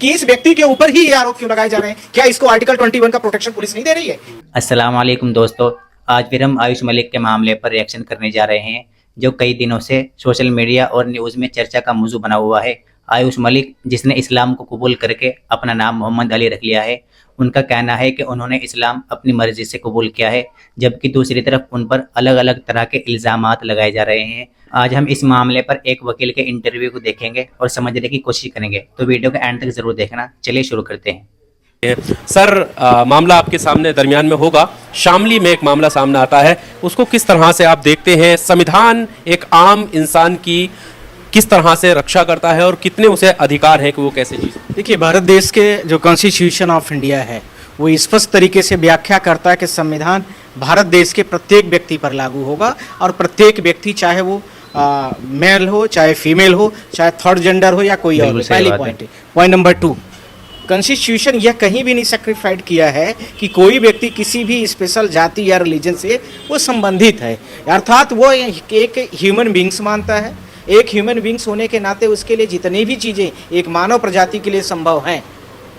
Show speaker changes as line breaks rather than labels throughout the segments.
कि इस व्यक्ति के ऊपर ही ये आरोप क्यों लगाए जा रहे हैं? क्या इसको आर्टिकल 21 का प्रोटेक्शन पुलिस नहीं दे रही है?
अस्सलाम वालेकुम दोस्तों, आज फिर हम आयुष मलिक के मामले पर रिएक्शन करने जा रहे हैं जो कई दिनों से सोशल मीडिया और न्यूज़ में चर्चा का मौजू बना हुआ है। आयुष मलिक, जिसने इस्लाम को कबूल करके अपना नाम मोहम्मद अली रख लिया है, उनका कहना है कि उन्होंने इस्लाम अपनी मर्जी से कबूल किया है, जबकि दूसरी तरफ उन पर अलग अलग तरह के इल्ज़ामात लगाए जा रहे हैं। आज हम इस मामले पर एक वकील के इंटरव्यू को देखेंगे और समझने की कोशिश करेंगे, तो वीडियो के एंड तक ज़रूर देखना। चलिए शुरू करते हैं।
सर, मामला आपके सामने दरमियान में होगा। शामली में एक मामला सामने आता है, उसको किस तरह से आप देखते हैं? संविधान एक आम इंसान की किस तरह से रक्षा करता है और कितने उसे अधिकार हैं कि वो कैसे जी?
देखिए, भारत देश के जो कॉन्स्टिट्यूशन ऑफ इंडिया है वो स्पष्ट तरीके से व्याख्या करता है कि संविधान भारत देश के प्रत्येक व्यक्ति पर लागू होगा और प्रत्येक व्यक्ति, चाहे वो मेल हो, चाहे फीमेल हो, चाहे थर्ड जेंडर हो या कोई और। पहली पॉइंट है। पॉइंट नंबर 2, कॉन्स्टिट्यूशन यह कहीं भी नहीं सैक्रिफाइड किया है कि कोई व्यक्ति किसी भी स्पेशल जाति या रिलीजन से वो संबंधित है, अर्थात वो एक ह्यूमन बींग्स मानता है। एक ह्यूमन बींग्स होने के नाते उसके लिए जितनी भी चीज़ें एक मानव प्रजाति के लिए संभव हैं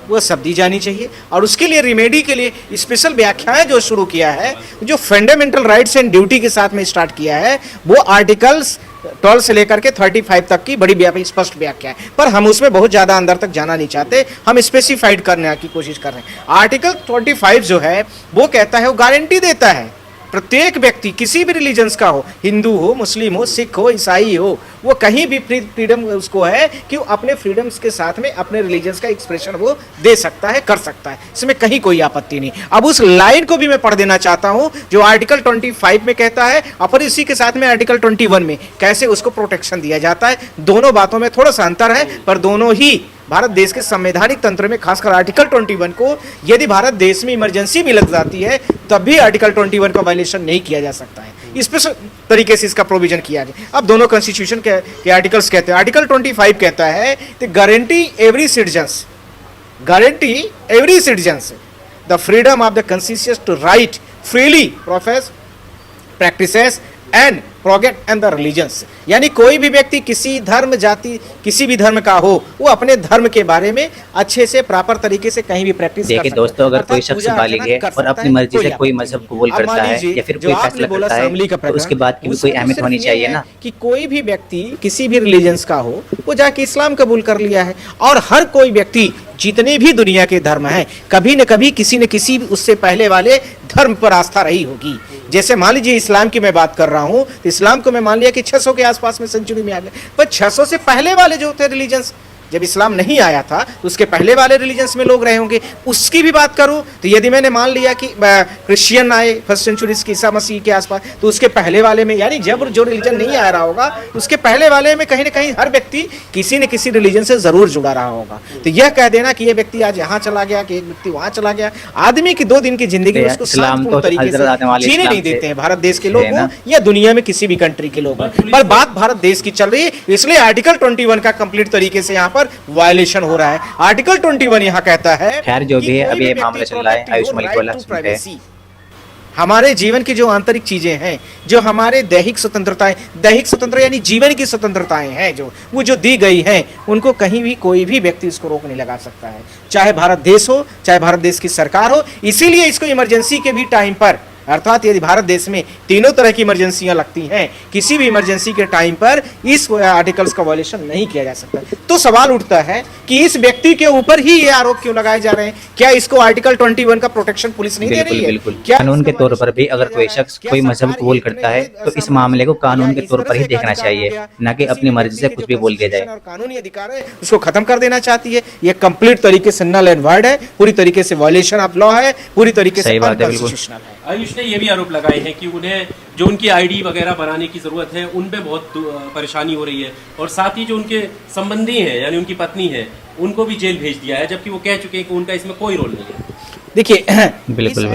वो सब दी जानी चाहिए, और उसके लिए रिमेडी के लिए स्पेशल व्याख्याएं जो शुरू किया है, जो फंडामेंटल राइट्स एंड ड्यूटी के साथ में स्टार्ट किया है, वो आर्टिकल्स 12 से लेकर के 35 तक की बड़ी स्पष्ट व्याख्या है। पर हम उसमें बहुत ज़्यादा अंदर तक जाना नहीं चाहते, हम स्पेसिफाइड करने की कोशिश कर रहे हैं। आर्टिकल 25 जो है वो कहता है, वो गारंटी देता है प्रत्येक व्यक्ति किसी भी रिलीजन्स का हो, हिंदू हो, मुस्लिम हो, सिख हो, ईसाई हो, वो कहीं भी फ्रीडम उसको है कि वो अपने फ्रीडम्स के साथ में अपने रिलीजन्स का एक्सप्रेशन वो दे सकता है, कर सकता है, इसमें कहीं कोई आपत्ति नहीं। अब उस लाइन को भी मैं पढ़ देना चाहता हूं जो आर्टिकल 25 में कहता है, और फिर इसी के साथ में आर्टिकल 21 में कैसे उसको प्रोटेक्शन दिया जाता है। दोनों बातों में थोड़ा सा अंतर है, पर दोनों ही भारत देश के संवैधानिक तंत्र में, खासकर आर्टिकल 21 को, यदि भारत देश में इमरजेंसी भी लग जाती है तब भी आर्टिकल 21 का वायलेशन नहीं किया जा सकता है। स्पेशल तरीके से इसका प्रोविजन किया गया। अब दोनों कॉन्स्टिट्यूशन के आर्टिकल्स कहते हैं, आर्टिकल 25 कहता है कि guarantee every citizens the freedom of the constitution to right freely profess practices and propagate and the religions, यानी कोई भी व्यक्ति किसी धर्म, जाति, किसी भी धर्म का हो, वो अपने धर्म के बारे में अच्छे से प्रॉपर तरीके से कहीं भी प्रैक्टिस कर सकता है।
देखिए दोस्तों, अगर कोई शख्स बालिग है और अपनी मर्जी से कोई मजहब कबूल करता है या फिर कोई फैसला करता है, तो उसके बाद की भी कोई अहमियत होनी चाहिए ना,
कि कोई भी व्यक्ति किसी भी रिलीजन्स का हो वो जाके इस्लाम कबूल कर लिया है। और हर कोई व्यक्ति, जितने भी दुनिया के धर्म हैं, कभी न कभी किसी न किसी उससे पहले वाले धर्म पर आस्था रही होगी। जैसे मान लीजिए इस्लाम की मैं बात कर रहा हूं, तो इस्लाम को मैं मान लिया कि 600 के आसपास में सेंचुरी में आ गया, पर 600 से पहले वाले जो थे रिलीजन्स, जब इस्लाम नहीं आया था तो उसके पहले वाले रिलीजन्स में लोग रहे होंगे। उसकी भी बात करूं तो यदि मैंने मान लिया कि क्रिश्चियन आए फर्स्ट सेंचुरी की, ईसा मसीह के आसपास, तो उसके पहले वाले में, यानी जब जो रिलीजन नहीं आ रहा होगा उसके पहले वाले में कहीं ना कहीं हर व्यक्ति किसी न किसी रिलीजन से जरूर जुड़ा रहा होगा। तो यह कह देना कि ये व्यक्ति आज यहाँ चला गया, कि एक व्यक्ति वहां चला गया, आदमी की 2 दिन की जिंदगी उसको शांतिपूर्ण तरीके से जीने नहीं देते हैं भारत देश के लोग हो या दुनिया में किसी भी कंट्री के लोग। पर बात भारत देश की चल रही है, इसलिए आर्टिकल 21 का कंप्लीट तरीके से यहाँ पर वायलेशन हो रहा है। आर्टिकल 21 यहाँ कहता है,
खैर जो भी है, अभी ये मामला चल रहा है, आयुष मलिक वाला सुनते हैं।
हमारे जीवन की जो आंतरिक चीजें हैं, जो हमारे दैहिक स्वतंत्रताएं, दैहिक स्वतंत्रता यानी जीवन की स्वतंत्रताएं हैं, जो दी गई हैं, उनको कहीं भी कोई भी व्यक्ति इसको रोक नहीं लगा सकता है, चाहे भारत देश हो, चाहे भारत देश की सरकार हो। इसीलिए इसको इमरजेंसी के भी टाइम पर, अर्थात यदि भारत देश में तीनों तरह की इमरजेंसियां लगती हैं, किसी भी इमरजेंसी के टाइम पर इस आर्टिकल्स का वायलेशन नहीं किया जा सकता। तो सवाल उठता है कि इस व्यक्ति के ऊपर ही ये आरोप क्यों लगाए जा रहे हैं? क्या इसको आर्टिकल 21 का प्रोटेक्शन पुलिस नहीं दे रही है?
बिल्कुल। कानून के तौर पर भी अगर कोई शख्स कोई मजहब कबूल करता है तो इस मामले को कानून के तौर पर ही देखना चाहिए, न कि अपनी मर्जी से कुछ भी बोल दिया जाए।
कानूनी अधिकार है, उसको खत्म कर देना चाहती है। ये कंप्लीट तरीके से नल एंड वॉइड है, पूरी तरीके से वायलेशन ऑफ लॉ है, पूरी तरीके से अनकॉन्स्टिट्यूशनल है।
आयुष ने ये भी आरोप लगाए हैं कि उन्हें जो उनकी आईडी वगैरह बनाने की ज़रूरत है उन पे बहुत परेशानी हो रही है, और साथ ही जो उनके संबंधी हैं, यानी उनकी पत्नी है, उनको भी जेल भेज दिया है, जबकि वो कह चुके हैं कि उनका इसमें कोई रोल नहीं है।
देखिए,
बिल्कुल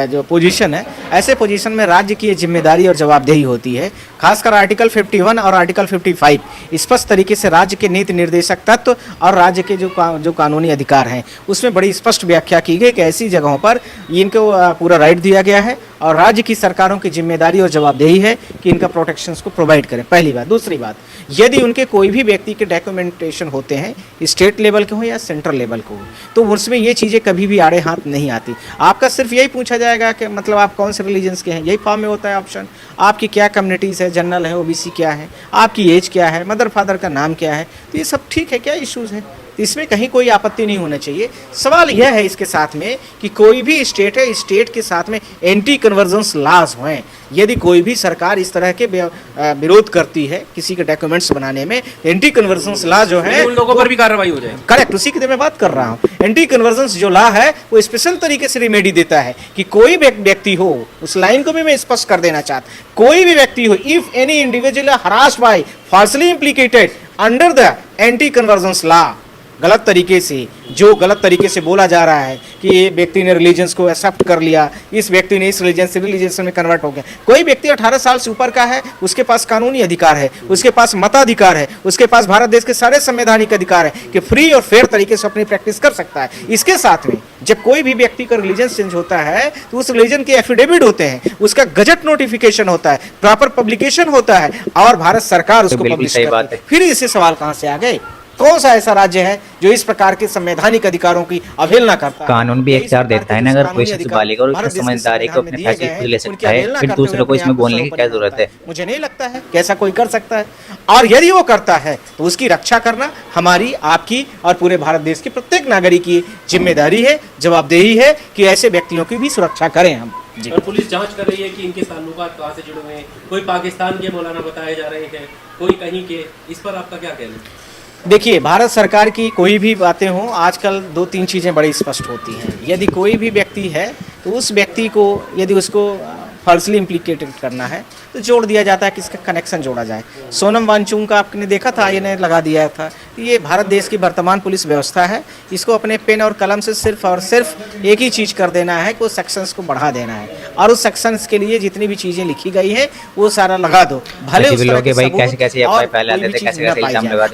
जो पोजीशन है, ऐसे पोजीशन में राज्य की जिम्मेदारी और जवाबदेही होती है। खासकर आर्टिकल 51 और आर्टिकल 55 स्पष्ट तरीके से राज्य के नीति निर्देशक तत्व और राज्य के जो कानूनी अधिकार हैं उसमें बड़ी स्पष्ट व्याख्या की गई कि ऐसी जगहों पर इनको पूरा राइट दिया गया है और राज्य की सरकारों की जिम्मेदारी और जवाबदेही है कि इनका प्रोटेक्शन को प्रोवाइड करें, पहली बात। दूसरी बात, यदि उनके कोई भी व्यक्ति के डॉक्यूमेंटेशन होते हैं, स्टेट लेवल के हो या सेंट्रल लेवल के हो, तो उसमें ये चीज़ें कभी भी आड़े हाथ नहीं आती। आपका सिर्फ यही पूछा जाएगा कि मतलब आप कौन से रिलीजन्स के हैं, यही फॉर्म में होता है ऑप्शन। आपकी क्या कम्युनिटीज़ है, जनरल है, ओबीसी क्या है, आपकी एज क्या है, मदर फादर का नाम क्या है, तो ये सब ठीक है, क्या इश्यूज़ है, इसमें कहीं कोई आपत्ति नहीं होना चाहिए। सवाल यह है इसके साथ में कि कोई भी स्टेट है, स्टेट के साथ में एंटी कन्वर्जेंस लॉज हों। यदि कोई भी सरकार इस तरह के विरोध करती है किसी के डॉक्यूमेंट्स बनाने में, एंटी कन्वर्जेंस लॉ जो है
उन लोगों पर भी कार्रवाई हो जाए।
करेक्ट, उसी की मैं बात कर रहा हूँ। एंटी कन्वर्जेंस जो लॉ है वो स्पेशल तरीके से रिमेडी देता है कि कोई भी व्यक्ति हो, उस लाइन को भी मैं स्पष्ट कर देना चाहता, कोई भी व्यक्ति हो, if any individual harassed by falsely implicated under the anti convergence law, गलत तरीके से, जो गलत तरीके से बोला जा रहा है कि ये व्यक्ति ने रिलीजन्स को एक्सेप्ट कर लिया, इस व्यक्ति ने इस रिलीजन से रिलीजन में कन्वर्ट हो गया। कोई व्यक्ति 18 साल से ऊपर का है, उसके पास कानूनी अधिकार है, उसके पास मताधिकार है, उसके पास भारत देश के सारे संवैधानिक अधिकार है कि फ्री और फेयर तरीके से अपनी प्रैक्टिस कर सकता है। इसके साथ में जब कोई भी व्यक्ति का रिलीजन चेंज होता है तो उस रिलीजन के एफिडेविट होते हैं, उसका गजट नोटिफिकेशन होता है, प्रॉपर पब्लिकेशन होता है और भारत सरकार उसको पब्लिश करती है। फिर इससे सवाल कहां से आ गए? कौन सा ऐसा राज्य है जो इस प्रकार के संवैधानिक अधिकारों की अवहेलना करता है?
कानून भी एक चार देता है ना, अगर कोई शख्स बालिग और उसकी समझदारी को अपने फैसले खुद ले सकता है, फिर दूसरों को इसमें बोलने की क्या जरूरत है?
मुझे नहीं लगता है कि ऐसा कोई कर सकता है, और यदि वो करता है तो उसकी रक्षा करना हमारी, आपकी और पूरे भारत देश के प्रत्येक नागरिक की जिम्मेदारी है, जवाबदेही है कि ऐसे व्यक्तियों की भी सुरक्षा करें हम। जी।
और पुलिस जांच कर रही है कि इनके ताल्लुकात कहाँ से जुड़े हुए हैं। कोई पाकिस्तान के मौलाना बताए जा रहे हैं, कोई कहीं के, इस पर आपका क्या कहना है?
देखिए, भारत सरकार की कोई भी बातें हों, आजकल 2-3 चीज़ें बड़ी स्पष्ट होती हैं। यदि कोई भी व्यक्ति है तो उस व्यक्ति को यदि उसको फॉल्सली इम्प्लीकेटेड करना है तो जोड़ दिया जाता है कि इसका कनेक्शन जोड़ा जाए। सोनम वांगचुक का आपने देखा था, ये ने लगा दिया था। ये भारत देश की वर्तमान पुलिस व्यवस्था है, इसको अपने पेन और कलम से सिर्फ और सिर्फ एक ही चीज़ कर देना है कि उस सेक्शंस को बढ़ा देना है, और उस सेक्शंस के लिए जितनी भी चीज़ें लिखी गई है वो सारा लगा दो। भले उस तरह के सबूत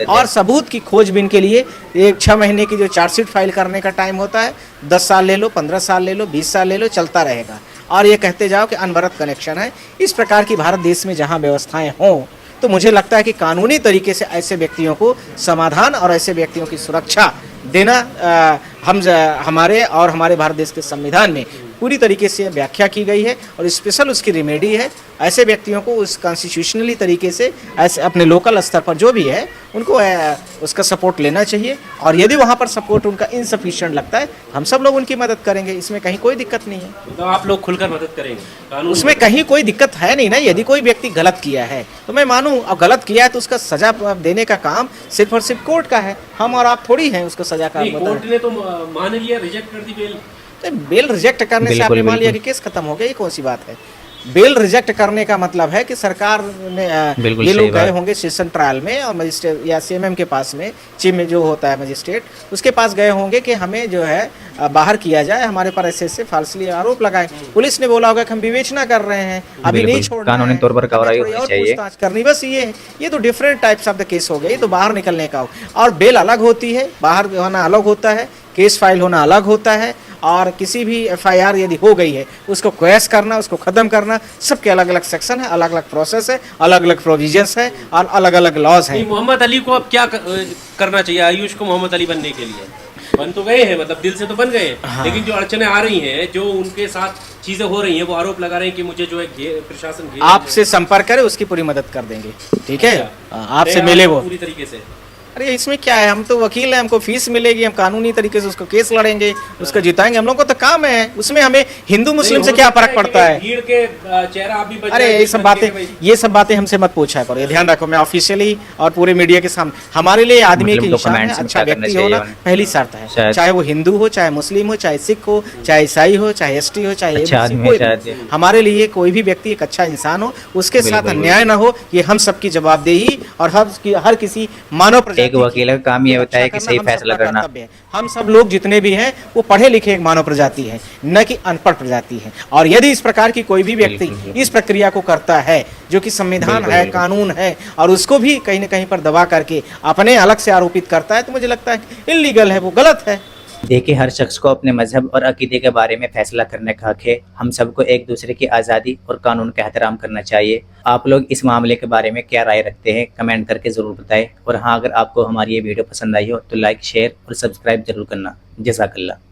और सबूत की खोजबीन के लिए 6 महीने की जो चार्जशीट फाइल करने का टाइम होता है, 10 साल ले लो, 15 साल ले लो, 20 साल ले लो, चलता रहेगा। और ये कहते जाओ कि अनवरत कनेक्शन है। इस प्रकार की भारत देश में जहाँ व्यवस्थाएं हों तो मुझे लगता है कि कानूनी तरीके से ऐसे व्यक्तियों को समाधान और ऐसे व्यक्तियों की सुरक्षा देना हमारे और हमारे भारत देश के संविधान में पूरी तरीके से व्याख्या की गई है और स्पेशल उसकी रेमेडी है। ऐसे व्यक्तियों को उस कॉन्स्टिट्यूशनली तरीके से ऐसे अपने लोकल स्तर पर जो भी है उनको उसका सपोर्ट लेना चाहिए, और यदि वहाँ पर सपोर्ट उनका इनसफिशिएंट लगता है हम सब लोग उनकी मदद करेंगे, इसमें कहीं कोई दिक्कत नहीं है।
तो आप लोग खुलकर मदद करेंगे, कानून
उसमें कहीं कोई दिक्कत है नहीं ना। यदि कोई व्यक्ति गलत किया है तो मैं मानूं, अब गलत किया है तो उसका सजा देने का काम सिर्फ और सिर्फ कोर्ट का है, हम और आप थोड़ी हैं उसको सजा का।
कोर्ट ने तो मान लिया, रिजेक्ट कर दी बेल।
बेल रिजेक्ट करने से आपने मान लिया कि केस खत्म हो गया, ये कौन सी बात है? बेल रिजेक्ट करने का मतलब है कि सरकार ने ये लोग गए होंगे सेशन ट्रायल में और मजिस्ट्रेट या सीएमएम के पास में, चीफ में जो होता है मजिस्ट्रेट, उसके पास गए होंगे कि हमें जो है बाहर किया जाए, हमारे पर ऐसे फाल्सली आरोप लगाए। पुलिस ने बोला होगा कि हम विवेचना कर रहे हैं, अभी नहीं छोड़ना, कानूनी तौर पर कार्रवाई होनी चाहिए, पूछताछ करनी, बस ये है। ये तो different types of the case हो गए, ये तो बाहर निकलने का हो। और बेल अलग होती है, बाहर होना अलग होता है, केस फाइल होना अलग होता है, और किसी भी एफआईआर यदि हो गई है उसको क्वैश करना, उसको ख़त्म करना, सबके अलग अलग सेक्शन है, अलग अलग प्रोसेस है, अलग अलग प्रोविजंस है और अलग अलग लॉज हैं।
मोहम्मद अली को अब क्या करना चाहिए? आयुष को मोहम्मद अली बनने के लिए बन तो गए हैं, मतलब दिल से तो बन गए, हाँ। लेकिन जो अड़चने आ रही हैं, जो उनके साथ चीजें हो रही हैं, वो आरोप लगा रहे हैं कि मुझे जो है प्रशासन
आपसे संपर्क करे, उसकी पूरी मदद कर देंगे, ठीक है? आपसे मिले वो
पूरी तरीके से।
अरे इसमें क्या है, हम तो वकील हैं, हमको फीस मिलेगी, हम कानूनी तरीके से उसको केस लड़ेंगे, उसको जिताएंगे, हम लोग को तो काम है। उसमें हमें हिंदू मुस्लिम से क्या फर्क पड़ता है?
भीड़ के चेहरा अभी
अरे ये सब बातें हमसे मत पूछा करो, ये ध्यान रखो। मैं ऑफिशियली और पूरे मीडिया के सामने, हमारे लिए आदमी की निशान है अच्छा व्यक्ति होना, पहली शर्त है। चाहे वो हिंदू हो, चाहे मुस्लिम हो, चाहे सिख हो, चाहे ईसाई हो, चाहे एसटी हो, चाहे हमारे लिए कोई भी व्यक्ति एक अच्छा इंसान हो, उसके साथ अन्याय न हो, ये हम सबकी जवाबदेही और हर किसी मानव प्रजाति।
एक वकील का काम ये होता है कि सही फैसला करना।
हम सब लोग जितने भी हैं वो पढ़े लिखे एक मानव प्रजाति है, न कि अनपढ़ प्रजाति है। और यदि इस प्रकार की कोई भी व्यक्ति इस प्रक्रिया को करता है जो कि संविधान है, कानून है, और उसको भी कहीं न कहीं पर दबा करके अपने अलग से आरोपित करता है, तो मुझे लगता है इल्लीगल है, वो गलत है।
देखिए, हर शख्स को अपने मजहब और अकीदे के बारे में फैसला करने का हक है। हम सबको एक दूसरे की आज़ादी और कानून का एहतराम करना चाहिए। आप लोग इस मामले के बारे में क्या राय रखते हैं, कमेंट करके ज़रूर बताएं। और हाँ, अगर आपको हमारी ये वीडियो पसंद आई हो तो लाइक, शेयर और सब्सक्राइब जरूर करना। जज़ाकल्लाह।